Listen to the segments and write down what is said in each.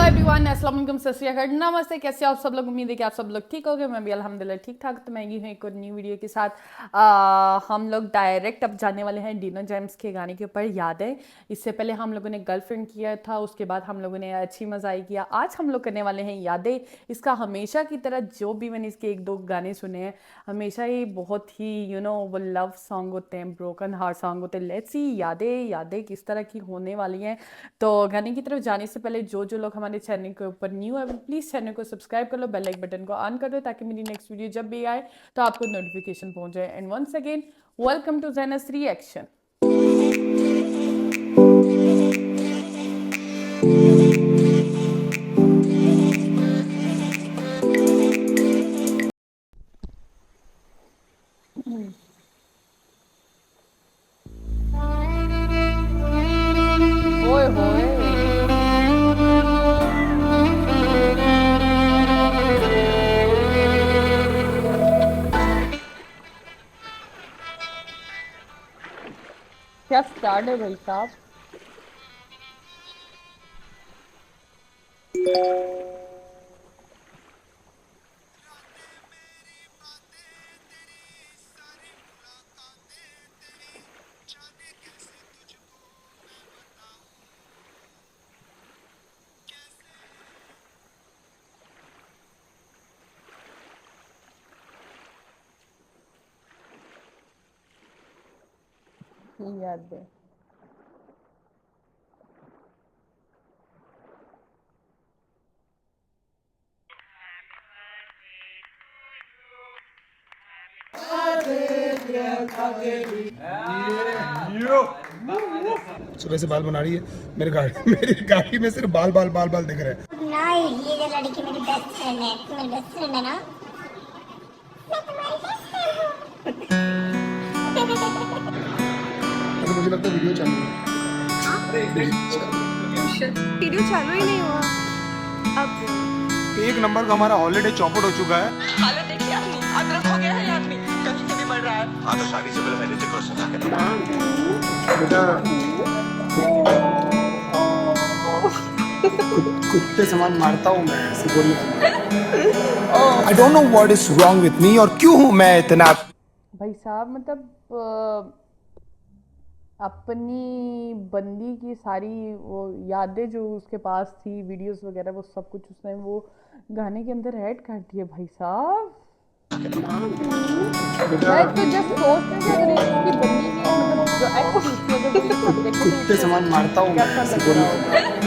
Everyone, अस्सलाम वालेकुम, सत श्री अकाल, नमस्ते। कैसे आप सब लोग? उम्मीद है कि आप सब लोग ठीक होंगे। मैं भी अल्हम्दुलिल्लाह ठीक ठाक। तो मैं ये हूँ एक और न्यू वीडियो के साथ। हम लोग डायरेक्ट अब जाने वाले हैं डिनो जेम्स के गाने के ऊपर, यादें। इससे पहले हम लोगों ने गर्लफ्रेंड किया था, उसके बाद हम लोगों ने अच्छी मज़ाई किया। आज हम लोग करने वाले हैं यादें। इसका हमेशा की तरह जो भी मैंने इसके एक दो गाने सुने हैं, हमेशा ही बहुत ही वो लव सॉन्ग होते हैं, ब्रोकन हार्ट सॉन्ग होते हैं। लेट्स सी यादें यादें किस तरह की होने वाली हैं। तो गाने की तरफ जाने से पहले जो जो लोग हमारे चैनल के ऊपर न्यू है, प्लीज़ चैनल को सब्सक्राइब कर लो, बेल लाइक बटन को ऑन कर दो, ताकि मेरी नेक्स्ट वीडियो जब भी आए तो आपको नोटिफिकेशन पहुंच जाए। And once again, welcome to जेनस रिएक्शन। ओए होए, क्या स्टार्ट है भाई साहब। याद है। सुबह से बाल बना रही है। मेरी गाड़ी में सिर्फ बाल बाल बाल बाल दिख रहे हैं। ना ये जो लड़की मेरी बेस्ट फ्रेंड है, तू मेरी बेस्ट फ्रेंड है ना? मैं तुम्हारी बेस्ट फ्रेंड तो मुझे लगता है वीडियो चालू वीडियो चालू ही नहीं हुआ। अब है। एक नंबर का हमारा हॉलीडे चौपट हो चुका है। हालत देखिए अपनी, अदरक हो गया है आदमी, कहीं कभी बढ़ रहा है। हाँ तो शादी से पहले मैंने तेरे को सुना है। बेटा कुत्ते समान मारता हूँ मैं, ऐसे बोलने। I don't know what is wrong with me और क्यों हूँ मैं इतना। भाई साहब, मतलब अपनी बंदी की सारी वो यादें जो उसके पास थी, वीडियोस वगैरह, वो सब कुछ उसने वो गाने के अंदर ऐड कर दिए भाई साहब। मैं तो जस्ट सोच रही थी, अगर इसकी बंदी की मतलब जो एक्स थी, अगर वीडियो हम देखें तो कुत्ते समान मारता हूँ कैसा लग रहा होगा।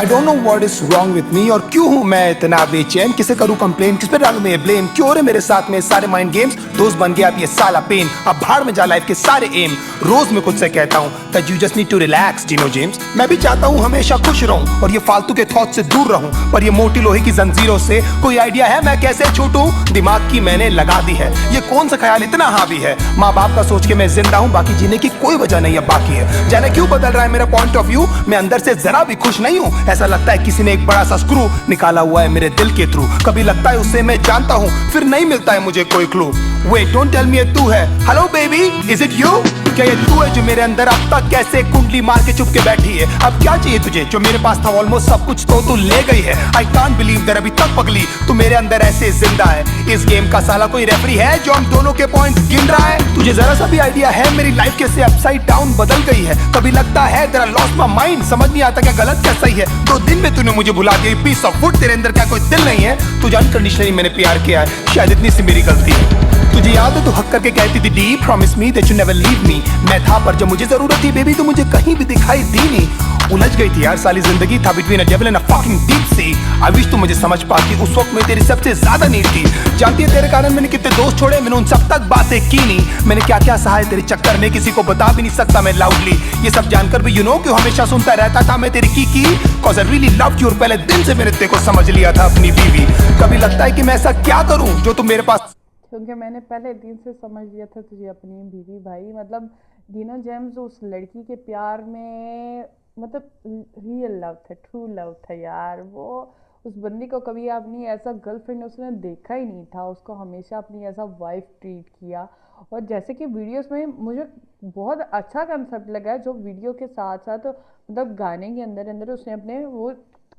I don't know what is wrong with me और क्यों हूँ मैं इतना बेचैन। किसे करूँ कंप्लेन, किस पे डालूं मैं ब्लेम। क्यों रे मेरे साथ में सारे माइंड गेम्स, दोस्त बन गया अब ये साला पेन। अब भाड़ में जा लाइफ के सारे एम। रोज मैं खुद से कहता हूँ that you just need to relax Dino James. मैं भी चाहता हूँ हमेशा खुश रहूं और ये फालतू के थॉट से दूर रहूं, पर ये मोटी लोहे की जंजीरों से कोई आइडिया है मैं कैसे छूटूं। दिमाग की मैंने लगा दी है, ये कौन सा ख्याल इतना हावी है। माँ बाप का सोच के मैं जिंदा हूँ, बाकी जीने की कोई वजह नहीं है बाकी है। जाने क्यों बदल रहा है मेरा पॉइंट ऑफ व्यू, मैं अंदर से जरा भी खुश नहीं हूँ। ऐसा लगता है किसी ने एक बड़ा सा स्क्रू निकाला हुआ है मेरे दिल के थ्रू। कभी लगता है उससे मैं जानता हूँ, फिर नहीं मिलता है मुझे कोई clue. Wait don't tell me ये तू है, hello baby is it you. क्या ये तू है जो मेरे अंदर अब तक कैसे कुंडली मार के चुप के बैठी है। अब क्या चाहिए तुझे, जो मेरे पास था ऑलमोस्ट सब कुछ तो तू ले गई है। आई कांट बिलीव दैट अभी तक पगली तू मेरे अंदर ऐसे जिंदा है। इस गेम का साला कोई रेफरी है जो हम दोनों के पॉइंट गिन रहा है। तुझे जरा सा भी आइडिया है मेरी लाइफ कैसे अपसाइड डाउन बदल गई है। कभी लगता है तेरा लॉस्ट माय माइंड, समझ नहीं आता क्या गलत क्या सही है। 2 दिन में तूने मुझे भुला दिया, पीस ऑफ वुड। तेरे अंदर क्या कोई दिल नहीं है। तुझे अनकंडीशनली मैंने प्यार किया है, शायद इतनी सी मेरी गलती है। तुझे याद है तू हक करके कहती थी D promise me that you never leave me. मैं था पर जब मुझे जरूरत थी बेबी, तो मुझे कहीं भी दिखाई दी नहीं। उलझ गई थी यार साली जिंदगी, था between a devil and a fucking deep sea. I wish तू मुझे समझ पाती, उस वक्त मैं तेरी सबसे ज्यादा नीड थी। जानती है तेरे कारण मैंने कितने दोस्त छोड़े, मैंने उन सब तक बातें की नहीं। मैंने क्या क्या सहा है तेरे चक्कर में, किसी को बता भी नहीं सकता मैं लाउडली। ये सब जानकर भी क्यों हमेशा सुनता रहता था मैं तेरी की cause I really loved you. और पहले दिन से मैंने तेरे को समझ लिया था अपनी बीवी। कभी लगता है कि मैं ऐसा क्या करूं जो तू मेरे पास, क्योंकि मैंने पहले दिन से समझ लिया था तुझे अपनी बीवी। भाई मतलब डिनो जेम्स उस लड़की के प्यार में, मतलब रियल लव था, ट्रू लव था यार। वो उस बंदी को कभी अपनी ऐसा गर्लफ्रेंड उसने देखा ही नहीं था, उसको हमेशा अपनी ऐसा वाइफ ट्रीट किया। और जैसे कि वीडियोस में मुझे बहुत अच्छा कंसेप्ट लगा है, जो वीडियो के साथ साथ मतलब गाने के अंदर अंदर उसने अपने वो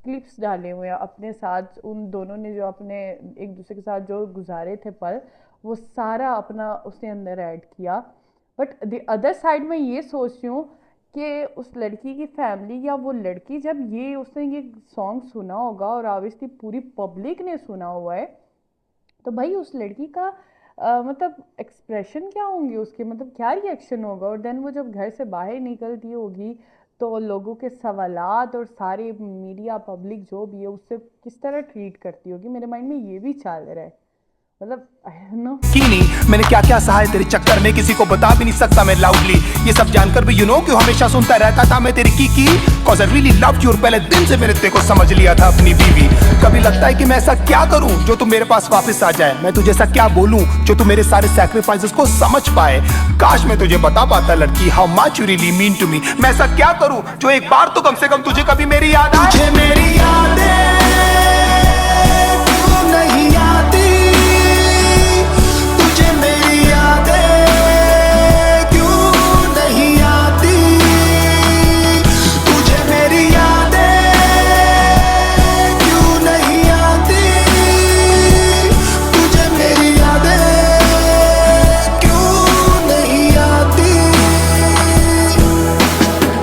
क्लिप्स डाले हुए हैं अपने साथ, उन दोनों ने जो अपने एक दूसरे के साथ जो गुजारे थे पल, वो सारा अपना उसने अंदर ऐड किया। बट द अदर साइड में ये सोच रही हूँ कि उस लड़की की फैमिली या वो लड़की जब ये उसने ये सॉन्ग सुना होगा और ऑब्वियसली पूरी पब्लिक ने सुना हुआ है, तो भाई उस लड़की का मतलब एक्सप्रेशन क्या होंगे उसके, मतलब क्या रिएक्शन होगा। और देन वो जब घर से बाहर निकलती होगी तो लोगों के सवालात और सारे मीडिया पब्लिक जो भी है उससे किस तरह ट्रीट करती होगी, मेरे माइंड में ये भी चल रहा है। मतलब आई डोंट नो की नहीं मैंने क्या क्या सहा है तेरे चक्कर में, किसी को बता भी नहीं सकता मैं लाउडली। ये सब जानकर भी क्यों हमेशा सुनता रहता था मैं तेरी की cause I really loved you, और पहले दिन से मैंने तेरे को समझ लिया था अपनी बीवी। कभी लगता है कि मैं ऐसा क्या करूं जो तू मेरे पास वापस आ जाए, मैं तुझे ऐसा क्या बोलूं जो तू मेरे सारे सैक्रिफाइसेस को समझ पाए। काश मैं तुझे बता पाता लड़की how much you really mean to me. मैं ऐसा क्या करूं जो एक बार तो कम से कम तुझे कभी मेरी याद आए। तुझे मेरी यादें क्यों नहीं आती, तुझे मेरी यादें क्यों नहीं आती, तुझे मेरी यादें क्यों नहीं आती, तुझे मेरी यादें क्यों नहीं आती।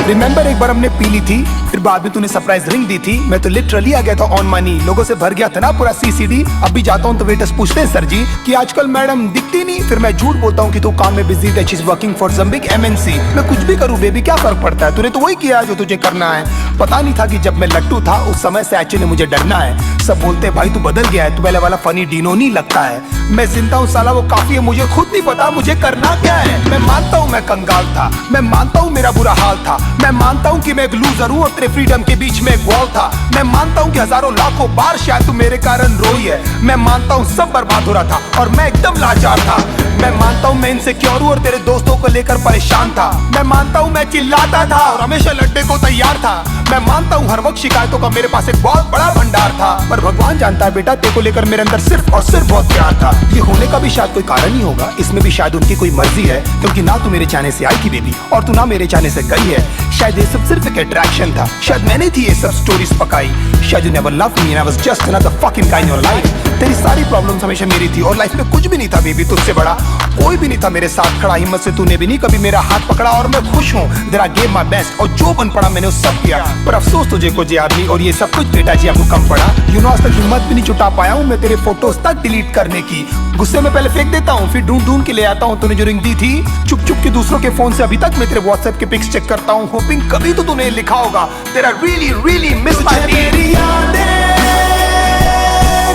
रिमेंबर एक बार हमने पी ली थी, फिर बाद में तूने सरप्राइज रिंग दी थी। मैं तो लिटरली आ गया था ऑन मनी, लोगों से भर गया था ना पूरा सीसीडी। अब भी जाता हूँ तो वेटर्स पूछते हैं सर जी कि आजकल मैडम दिखती नहीं, फिर मैं झूठ बोलता हूँ कि तू काम में बिजी है, she is working for some big MNC. मैं कुछ भी करूँ बेबी क्या फर्क पड़ता है, तूने तो वही किया जो तुझे करना है। पता नहीं था कि जब मैं लट्टू था उस समय से एक्चुअली मुझे डरना है। सब बोलते भाई तू बदल गया है, तू पहले वाला फनी डीनो नहीं लगता है। मैं जिंदा हूँ साला वो काफी है, मुझे खुद नहीं पता मुझे करना क्या है। मैं मानता हूँ मैं कंगाल था, मैं मानता हूँ मेरा बुरा हाल था, मैं मानता हूँ कि मैं एक लूजर हूँ और तेरे फ्रीडम के बीच में एक वॉल था। मैं मानता हूँ कि हजारों लाखों बार शायद तू मेरे कारण रोई है। मैं मानता हूँ सब बर्बाद हो रहा था और मैं एकदम लाचार था। मैं मानता हूँ मैं इनसिक्योर हूँ और तेरे दोस्तों को लेकर परेशान था। मैं मानता हूँ मैं चिल्लाता था और हमेशा लड़ने को तैयार था। मैं मानता हूँ हर वक्त शिकायतों का मेरे पास एक बहुत बड़ा भंडार था, पर भगवान जानता है बेटा तेरे को लेकर मेरे अंदर सिर्फ और सिर्फ बहुत प्यार था। ये होने का भी शायद कोई कारण ही होगा, इसमें भी शायद उनकी कोई मर्जी है, क्योंकि ना तू मेरे चाहने से आई थी बेबी और तू ना मेरे चाहने से गई है। शायद ये सब सिर्फ एक अट्रैक्शन था, शायद मैंने थी ये सब स्टोरीज पकाई। शायद you never loved me and I was just another fucking guy in your life. तेरी सारी प्रॉब्लम्स हमेशा मेरी थी और लाइफ में कुछ भी नहीं था बेबी तुझसे बड़ा। कोई भी नहीं था मेरे साथ खड़ा, हिम्मत से तूने भी नहीं कभी मेरा हाथ पकड़ा और मैं खुश हूँ that I gave my best और जो बन पड़ा मैंने वो सब किया। पर अफसोस तुझे कुछ याद नहीं और ये सब कुछ बेटा जी आपको कम पड़ा। यू नो आज तक हिम्मत भी नहीं जुटा पाया हूँ मैं तेरे फोटोज तक डिलीट करने की। गुस्से में पहले फेंक देता हूँ फिर ढूंढ ढूंढ के ले आता हूँ। तूने जो रिंग दी थी चुप चुप के दूसरों के फोन से अभी तक मैं तेरे व्हाट्सएप के पिक्स चेक करता हूँ, होपिंग कभी तो तूने लिखा होगा तेरा रियली रियली मिस माय मेरी यादें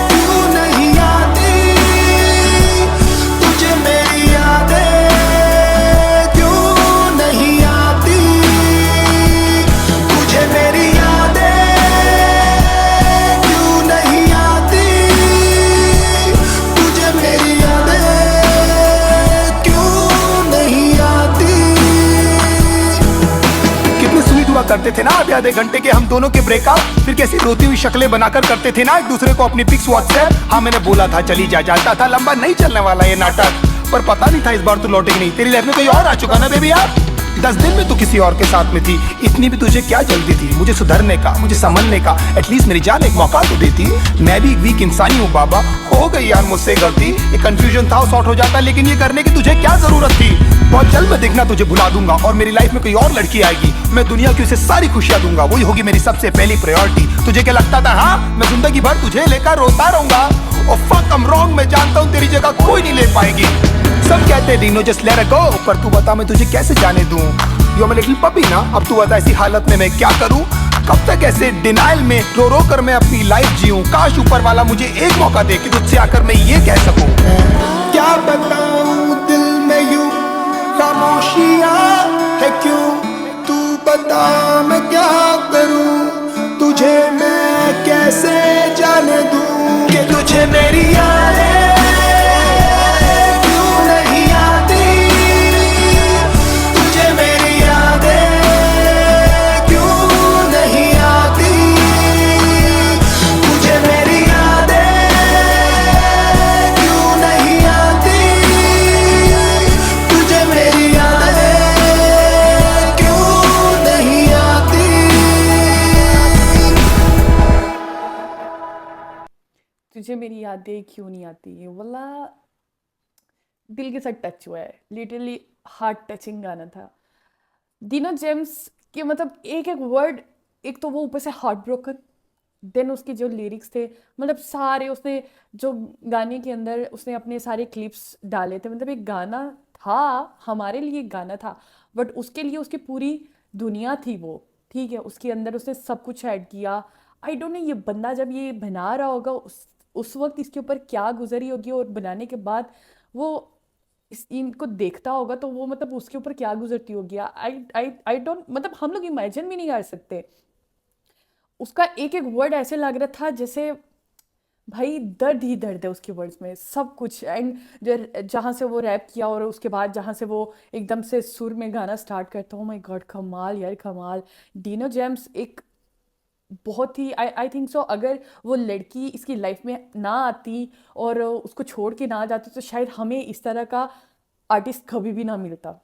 क्यों नहीं आती, तुझे मेरी यादें क्यों नहीं आती, तुझे मेरी यादें क्यों नहीं आती, तुझे मेरी यादें क्यों नहीं आती। कितने स्वीट हुआ करते थे ना आधे आधे घंटे के हम दोनों के ब्रेकअप, फिर कैसी रोती हुई शक्लें बनाकर करते थे ना एक दूसरे को अपनी पिक्स व्हाट्सएप। हाँ मैंने बोला था चली जा, जाता था लंबा नहीं चलने वाला ये नाटक, पर पता नहीं था इस बार तू लौटेगी नहीं। तेरी लाइफ में कोई और आ चुका ना बेबी यार। 10 दिन में तू किसी और के साथ में थी, इतनी भी तुझे क्या जल्दी थी मुझे सुधरने का, मुझे संभलने का। एटलीस्ट मेरी जान एक मौका तो देती। मैं भी एक वीक इंसान ही हूँ बाबा, हो गई यार मुझसे गलती। ये कंफ्यूजन था सॉर्ट हो जाता, लेकिन ये करने की तुझे क्या जरूरत थी। बहुत जल्द मैं देखना तुझे भुला दूंगा और मेरी लाइफ में कोई और लड़की आएगी, मैं दुनिया की उसे सारी खुशियां दूंगा, वही होगी मेरी सबसे पहली प्रायोरिटी। तुझे क्या लगता था हाँ मैं जिंदगी भर तुझे लेकर रोता रहूंगा? और फक I'm wrong, मैं जानता हूँ तेरी जगह कोई नहीं ले पाएगी। सब कहते Dino just let it go, पर तू बता मैं तुझे कैसे जाने दूं। You are my little puppy ना, अब तू बता ऐसी हालत में मैं क्या करूं। कब तक ऐसे डिनाइल में रो रो कर मैं अपनी लाइफ जीऊं। काश ऊपर वाला मुझे एक मौका दे कि तुझसे आकर मैं ये कह सकूं। क्या बताऊं दिल में यूं खामोशियां है क्यों, तू बता मैं क्या करूं, तुझे मैं कैसे जाने दूं कि तुझे मेरी यादें क्यों नहीं आती, तुझे मेरी यादें क्यों नहीं आती, तुझे मेरी यादें क्यों नहीं आती, तुझे मेरी यादें क्यों नहीं आती। तुझे मेरी यादें क्यों नहीं आती, वल्ला दिल के साथ टच हुआ है, लिटरली हार्ट टचिंग गाना था। दीनो जेम्स के मतलब एक एक वर्ड, एक तो वो ऊपर से हार्ट ब्रोकन, देन उसके जो लिरिक्स थे, मतलब सारे उसने जो गाने के अंदर उसने अपने सारे क्लिप्स डाले थे, मतलब एक गाना था, हमारे लिए एक गाना था, बट उसके लिए उसकी पूरी दुनिया थी वो, ठीक है, उसके अंदर उसने सब कुछ ऐड किया। आई डोंट नो ये बंदा जब ये बना रहा होगा उस वक्त इसके ऊपर क्या गुजरी होगी, और बनाने के बाद वो इनको देखता होगा तो वो मतलब उसके ऊपर क्या गुजरती होगी। आई डोंट, मतलब हम लोग इमेजिन भी नहीं कर सकते। उसका एक एक वर्ड ऐसे लग रहा था जैसे भाई दर्द ही दर्द है उसके वर्ड्स में, सब कुछ। एंड जहाँ से वो रैप किया और उसके बाद जहाँ से वो एकदम से सुर में गाना स्टार्ट करता, ओ माय गॉड, कमाल यार कमाल। डीनो जेम्स एक बहुत ही, आई थिंक सो, अगर वो लड़की इसकी लाइफ में ना आती और उसको छोड़ के ना जाती तो शायद हमें इस तरह का आर्टिस्ट कभी भी ना मिलता।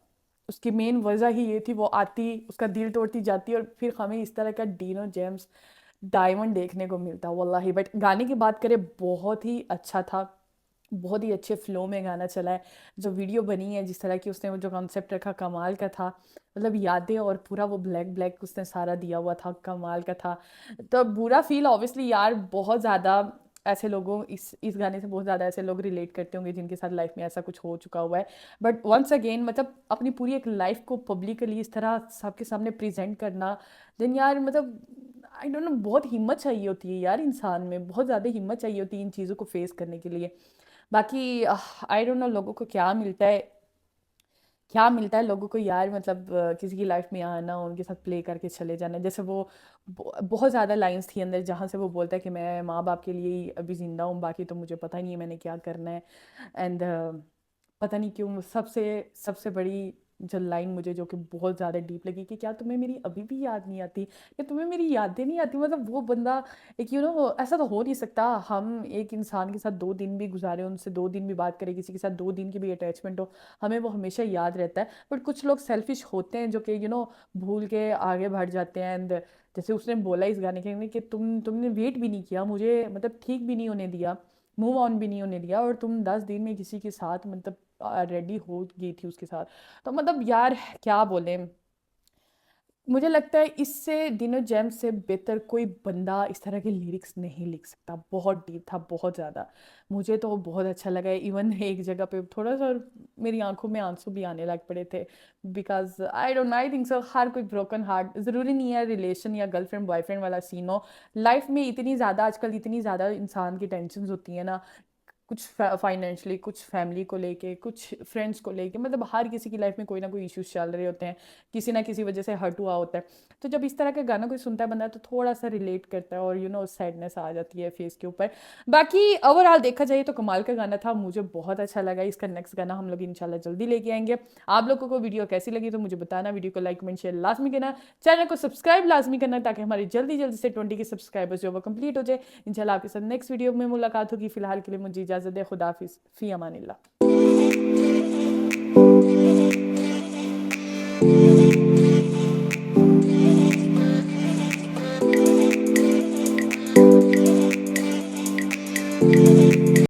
उसकी मेन वजह ही ये थी, वो आती, उसका दिल तोड़ती जाती और फिर हमें इस तरह का डीनो जेम्स डायमंड देखने को मिलता वल्लाही। बट गाने की बात करें, बहुत ही अच्छा था, बहुत ही अच्छे फ्लो में गाना चला है। जो वीडियो बनी है, जिस तरह की उसने वो जो कॉन्सेप्ट रखा, कमाल का था। मतलब यादें और पूरा वो ब्लैक ब्लैक उसने सारा दिया हुआ था, कमाल का था। तो बुरा फील ऑब्वियसली यार, बहुत ज़्यादा ऐसे लोगों इस गाने से बहुत ज़्यादा ऐसे लोग रिलेट करते होंगे जिनके साथ लाइफ में ऐसा कुछ हो चुका हुआ है। बट वंस अगेन, मतलब अपनी पूरी एक लाइफ को पब्लिकली इस तरह सबके सामने प्रेजेंट करना, देन यार मतलब आई डोंट नो, बहुत हिम्मत चाहिए होती है यार इंसान में, बहुत ज़्यादा हिम्मत चाहिए होती है इन चीज़ों को फेस करने के लिए। बाकी आई डोंट नो लोगों को क्या मिलता है, क्या मिलता है लोगों को यार, मतलब किसी की लाइफ में आना, उनके साथ प्ले करके चले जाना। जैसे वो बहुत ज़्यादा लाइंस थी अंदर जहाँ से वो बोलता है कि मैं माँ बाप के लिए ही अभी ज़िंदा हूँ, बाकी तो मुझे पता ही नहीं है मैंने क्या करना है। एंड पता नहीं क्यों सबसे सबसे बड़ी जो लाइन मुझे जो कि बहुत ज़्यादा डीप लगी, कि क्या तुम्हें मेरी अभी भी याद नहीं आती, क्या तुम्हें मेरी यादें नहीं आती। मतलब वो बंदा एक ऐसा तो हो नहीं सकता, हम एक इंसान के साथ 2 दिन भी गुजारे, उनसे 2 दिन भी बात करें, किसी के साथ 2 दिन की भी अटैचमेंट हो, हमें वो हमेशा याद रहता है। बट कुछ लोग सेल्फिश होते हैं जो कि भूल के आगे बढ़ जाते हैं। एंड जैसे उसने बोला इस गाने के में कि तुमने वेट भी नहीं किया मुझे, मतलब ठीक भी नहीं होने दिया, मूव ऑन भी नहीं होने दिया, और तुम 10 दिन में किसी के साथ मतलब रेडी हो गई थी उसके साथ। तो मतलब यार क्या बोले, मुझे लगता है इससे डिनो जेम्स से बेहतर कोई बंदा इस तरह के लिरिक्स नहीं लिख सकता। बहुत डीप था, बहुत ज़्यादा। मुझे तो बहुत अच्छा लगा। इवन एक जगह पे थोड़ा सा मेरी आंखों में आंसू भी आने लग पड़े थे, because I don't I think so हर कोई ब्रोकन हार्ट, ज़रूरी नहीं है रिलेशन या गर्लफ्रेंड बॉयफ्रेंड वाला सीन हो। लाइफ में इतनी ज़्यादा आजकल, इतनी ज़्यादा इंसान की टेंशन होती है ना, कुछ फाइनेंशियली, कुछ फैमिली को लेके, कुछ फ्रेंड्स को लेके, मतलब हर किसी की लाइफ में कोई ना कोई इश्यूज चल रहे होते हैं, किसी ना किसी वजह से हर्ट हुआ होता है। तो जब इस तरह का गाना कोई सुनता है बंदा, तो थोड़ा सा रिलेट करता है और सैडनेस आ जाती है फेस के ऊपर। बाकी ओवरऑल देखा जाए तो कमाल का गाना था, मुझे बहुत अच्छा लगा। इसका नेक्स्ट गाना हम लोग इंशाल्लाह जल्दी लेके आएंगे। आप लोगों को वीडियो कैसी लगी तो मुझे बताना, वीडियो को लाइक कमेंट शेयर लाजमी करना, चैनल को सब्सक्राइब लाजमी करना, ताकि हमारी जल्दी जल्दी से 20 के सब्सक्राइबर्स जो वो कंप्लीट हो जाए। इंशाल्लाह आपके साथ नेक्स्ट वीडियो में मुलाकात होगी। फिलहाल के लिए मुझे इजाज़त दे, खुदाफिज, फी अमानिल्लाह।